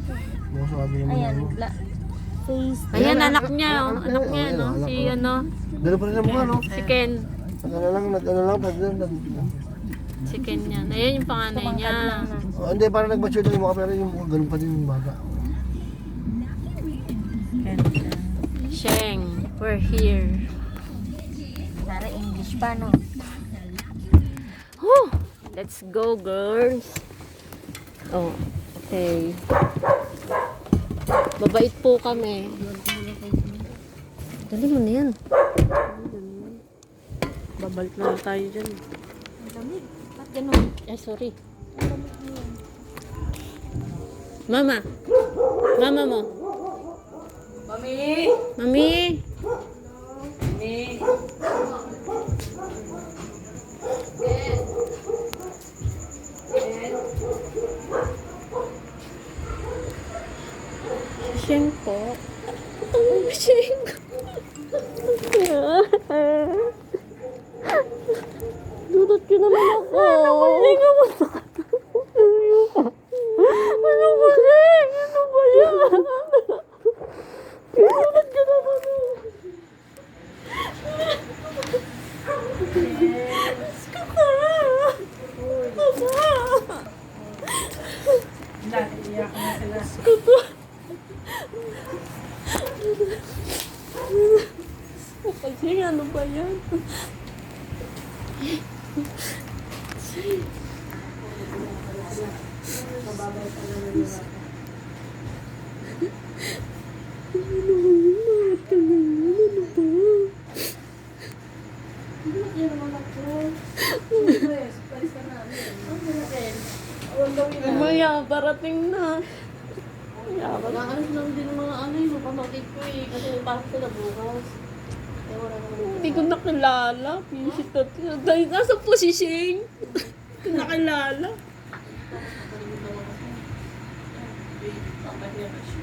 Mga sabi naman. Ayan, face. Ayan, anak niya, oh. Anak niya, no? Si, ano, Dala pa rin ang mukha, no? si Ken. Ano lang, Si Ken yan. Ayan yung panganay niya. Oh, hindi, parang nag-mature na yung mukha, pero yung mukha, ganun pa din yung bata. Sheng, we're here. Nara English pa, no? Whew! Let's go, girls. Oh, okay. Babait po kami. Dali mo na yan. Babalik na lang tayo dyan. Ang lamig. Ba't ganun? Ay, sorry. Mama. Mama mo. Mami! Mami. Mami! Sheng po. Oh, Sheng. Dudot ka naman ako. Hindi ka masakit. Ano ba, Sheng? Ano ba yan? Dudot ka naman ako. Dati iyak na sila. Kasi ano ba yan? Mamaya, parating na. Naalis lang din mga ano yung pamangkin ko eh. Kasi pasok sila bukas. Kaya wala naman yung Hindi ko nakilala. Pisit at dahil nasa po si Sheng. Hindi ko nakilala. papay niya ba siya.